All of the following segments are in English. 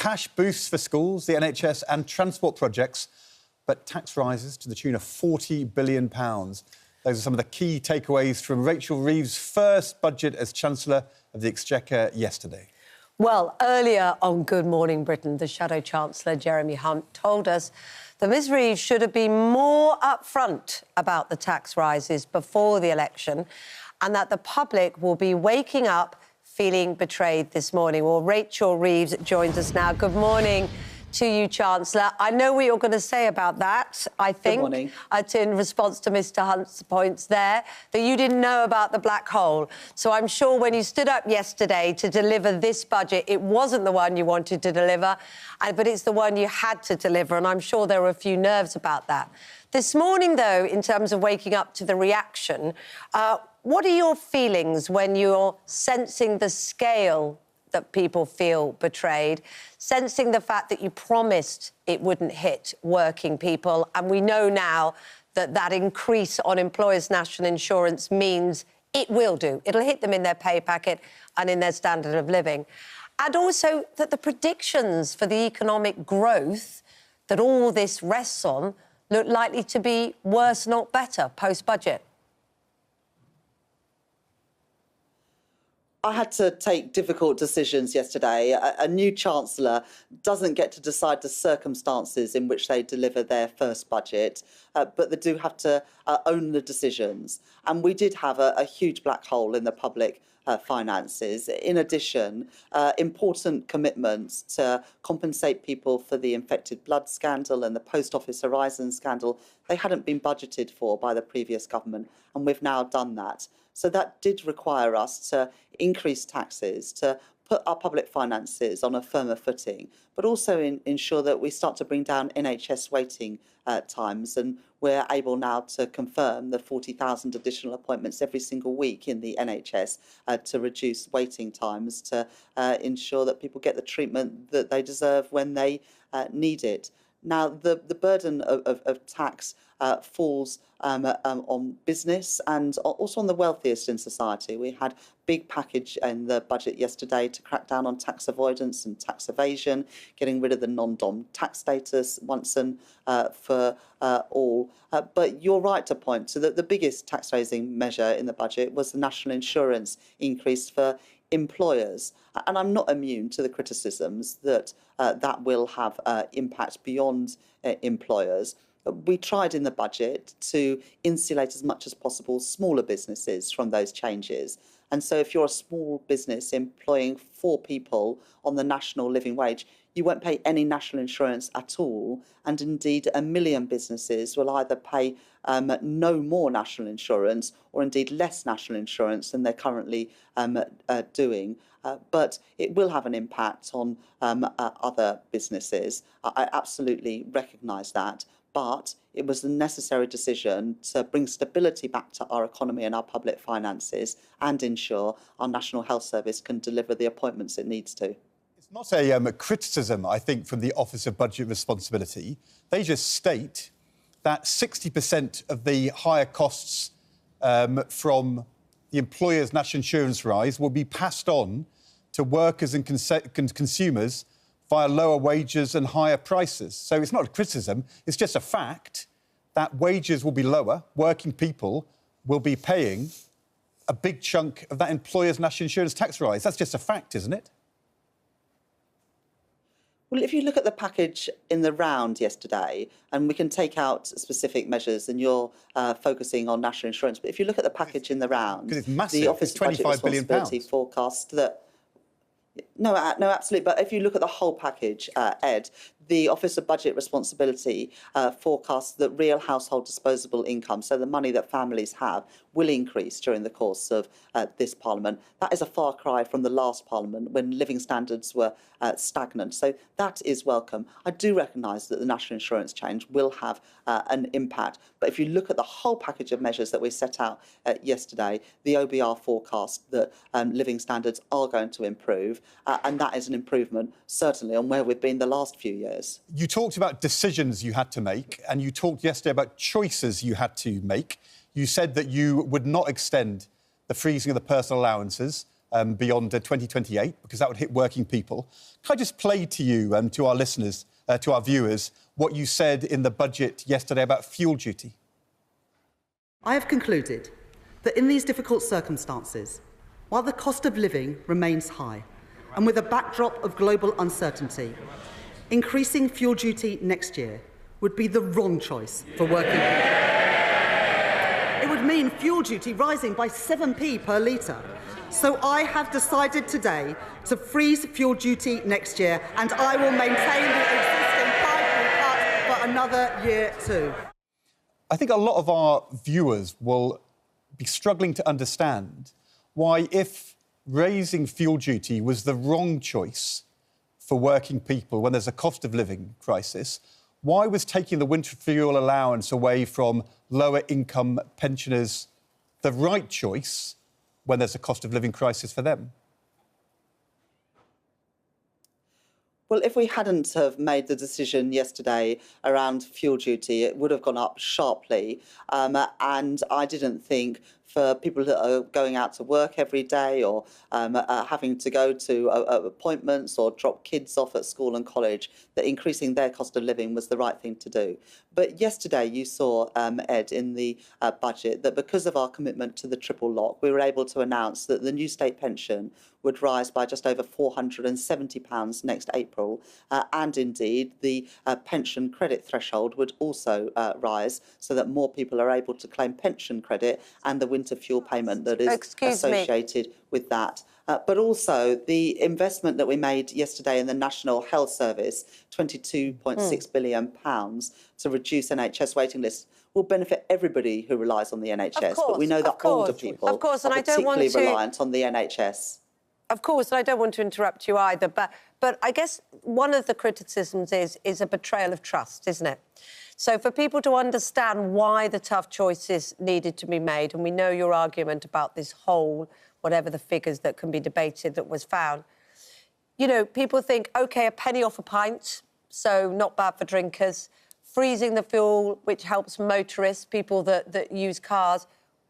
cash boosts for schools, the NHS and transport projects, but tax rises to the tune of £40 billion. Those are some of the key takeaways from Rachel Reeves' first budget as Chancellor of the Exchequer yesterday. Well, earlier on Good Morning Britain, the Shadow Chancellor, Jeremy Hunt, told us that Ms Reeves should have been more upfront about the tax rises before the election and that the public will be waking up feeling betrayed this morning. Well, Rachel Reeves joins us now. Good morning to you, Chancellor. I know what you're going to say about that, I think. Good morning. In response to Mr Hunt's points there, that you didn't know about the black hole. So I'm sure when you stood up yesterday to deliver this budget, it wasn't the one you wanted to deliver, but it's the one you had to deliver, and I'm sure there were a few nerves about that. This morning, though, in terms of waking up to the reaction, what are your feelings when you're sensing the scale that people feel betrayed, sensing the fact that you promised it wouldn't hit working people, and we know now that that increase on employers' national insurance means it will do. It'll hit them in their pay packet and in their standard of living. And also that the predictions for the economic growth that all this rests on look likely to be worse, not better, post-budget. I had to take difficult decisions yesterday. A new Chancellor doesn't get to decide the circumstances in which they deliver their first budget, but they do have to own the decisions. And we did have a huge black hole in the public finances. In addition, important commitments to compensate people for the infected blood scandal and the Post Office Horizon scandal, they hadn't been budgeted for by the previous government, and we've now done that. So that did require us to increase taxes, to put our public finances on a firmer footing, but also ensure that we start to bring down NHS waiting times. And we're able now to confirm the 40,000 additional appointments every single week in the NHS to reduce waiting times, to ensure that people get the treatment that they deserve when they need it. Now, the burden of tax falls on business and also on the wealthiest in society. We had a big package in the budget yesterday to crack down on tax avoidance and tax evasion, getting rid of the non-dom tax status once and for all. But you're right to point to that the biggest tax-raising measure in the budget was the national insurance increase for employers. And I'm not immune to the criticisms that that will have impact beyond employers. We tried in the budget to insulate as much as possible smaller businesses from those changes. And so if you're a small business employing 4 people on the national living wage, you won't pay any national insurance at all. And indeed, 1 million businesses will either pay no more national insurance or indeed less national insurance than they're currently doing. But it will have an impact on other businesses. I absolutely recognise that. But it was a necessary decision to bring stability back to our economy and our public finances and ensure our National Health Service can deliver the appointments it needs to. It's not a criticism, I think, from the Office of Budget Responsibility. They just state that 60% of the higher costs from the employer's national insurance rise will be passed on to workers and consumers via lower wages and higher prices. So it's not a criticism, it's just a fact that wages will be lower, working people will be paying a big chunk of that employer's national insurance tax rise. That's just a fact, isn't it? Well, if you look at the package in the round yesterday, and we can take out specific measures, and you're focusing on national insurance, but if you look at the package in the round, it's massive. The Office of Budget Responsibility forecast that... No, absolutely. But if you look at the whole package, Ed, the Office of Budget Responsibility forecasts that real household disposable income, so the money that families have, will increase during the course of this Parliament. That is a far cry from the last Parliament when living standards were stagnant. So that is welcome. I do recognise that the national insurance change will have an impact. But if you look at the whole package of measures that we set out yesterday, the OBR forecast that living standards are going to improve, and that is an improvement, certainly, on where we've been the last few years. You talked about decisions you had to make, and you talked yesterday about choices you had to make. You said that you would not extend the freezing of the personal allowances, beyond 2028, because that would hit working people. Can I just play to you, to our listeners, to our viewers, what you said in the budget yesterday about fuel duty? I have concluded that in these difficult circumstances, while the cost of living remains high, and with a backdrop of global uncertainty, increasing fuel duty next year would be the wrong choice for working people. It would mean fuel duty rising by 7p per litre. So I have decided today to freeze fuel duty next year, and I will maintain the existing 5p cut for another year too. I think a lot of our viewers will be struggling to understand why, if raising fuel duty was the wrong choice for working people when there's a cost of living crisis, why was taking the winter fuel allowance away from lower income pensioners the right choice when there's a cost of living crisis for them? Well, if we hadn't have made the decision yesterday around fuel duty, it would have gone up sharply. And I didn't think for people that are going out to work every day or having to go to appointments or drop kids off at school and college, that increasing their cost of living was the right thing to do. But yesterday you saw, Ed, in the budget, that because of our commitment to the triple lock, we were able to announce that the new state pension would rise by just over £470 next April. And indeed, the pension credit threshold would also rise so that more people are able to claim pension credit and the winter fuel payment that is associated with that. But also the investment that we made yesterday in the National Health Service, £22.6 billion to reduce NHS waiting lists, will benefit everybody who relies on the NHS. But we know that older people are particularly reliant on the NHS. Of course, and I don't want to interrupt you either, but I guess one of the criticisms is a betrayal of trust, isn't it? So for people to understand why the tough choices needed to be made, and we know your argument about this whole, whatever the figures that can be debated that was found, you know, people think, OK, a penny off a pint, so not bad for drinkers, freezing the fuel, which helps motorists, people that use cars.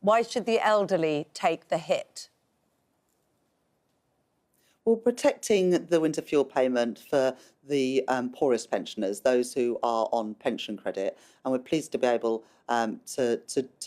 Why should the elderly take the hit? Well, protecting the winter fuel payment for the poorest pensioners, those who are on pension credit, and we're pleased to be able to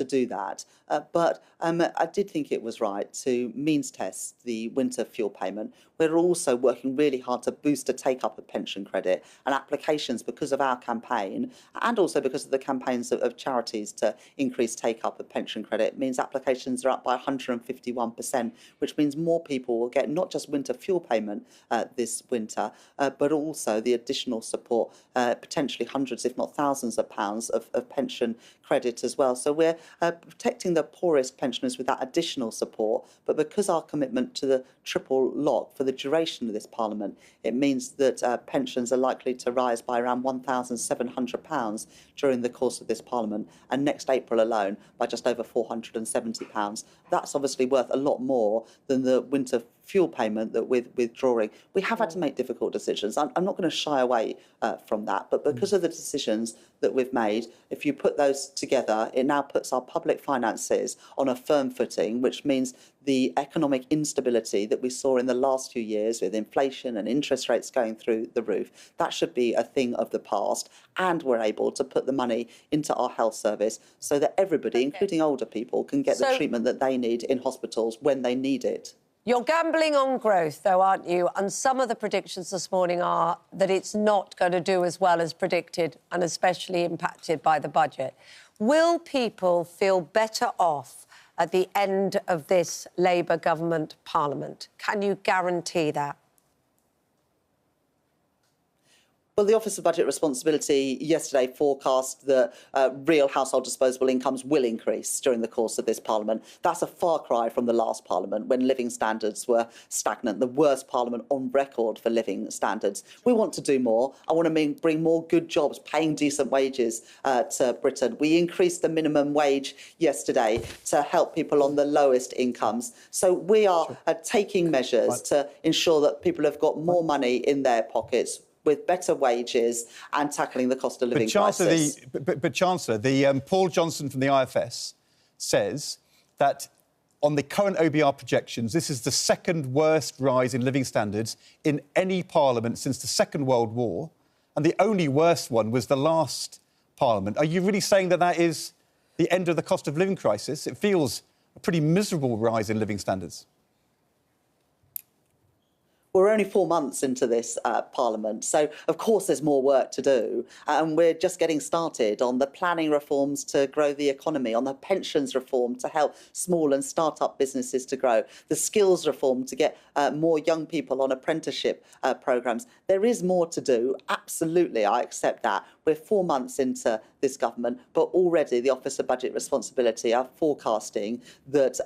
do that. But I did think it was right to means test the winter fuel payment. We're also working really hard to boost the take-up of pension credit and applications because of our campaign, and also because of the campaigns of charities to increase take-up of pension credit. It means applications are up by 151%, which means more people will get not just winter fuel payment this winter, but also the additional support, potentially hundreds, if not thousands of pounds of pension credit as well. So we're protecting the poorest pensioners with that additional support. But because our commitment to the triple lock for the duration of this Parliament, it means that pensions are likely to rise by around £1,700 during the course of this Parliament, and next April alone by just over £470. That's obviously worth a lot more than the winter fuel payment that with withdrawing. We have had to make difficult decisions. I'm not going to shy away from that, but because of the decisions that we've made, if you put those together, it now puts our public finances on a firm footing, which means the economic instability that we saw in the last few years with inflation and interest rates going through the roof, that should be a thing of the past. And we're able to put the money into our health service so that everybody, including older people, can get the treatment that they need in hospitals when they need it. You're gambling on growth, though, aren't you? And some of the predictions this morning are that it's not going to do as well as predicted, and especially impacted by the budget. Will people feel better off at the end of this Labour government Parliament? Can you guarantee that? Well, the Office of Budget Responsibility yesterday forecast that real household disposable incomes will increase during the course of this Parliament. That's a far cry from the last Parliament, when living standards were stagnant, the worst Parliament on record for living standards. We want to do more. I want to bring more good jobs, paying decent wages to Britain. We increased the minimum wage yesterday to help people on the lowest incomes. So we are taking measures to ensure that people have got more money in their pockets, with better wages and tackling the cost of living crisis. Chancellor, Paul Johnson from the IFS says that on the current OBR projections, this is the second worst rise in living standards in any parliament since the Second World War, and the only worst one was the last parliament. Are you really saying that that is the end of the cost of living crisis? It feels a pretty miserable rise in living standards. We're only 4 months into this Parliament, so of course there's more work to do, and we're just getting started on the planning reforms to grow the economy, on the pensions reform to help small and start-up businesses to grow, the skills reform to get more young people on apprenticeship programmes. There is more to do, absolutely, I accept that. We're 4 months into this government, but already the Office of Budget Responsibility are forecasting that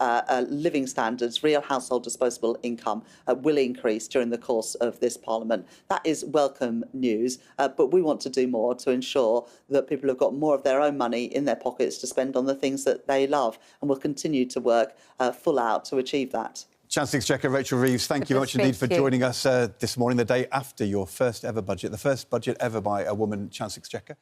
living standards, real household disposable income, will increase during the course of this Parliament. That is welcome news, but we want to do more to ensure that people have got more of their own money in their pockets to spend on the things that they love, and we'll continue to work full out to achieve that. Chancellor Exchequer Rachel Reeves, thank you much indeed for joining us this morning, the day after your first ever budget, the first budget ever by a woman Chancellor Exchequer.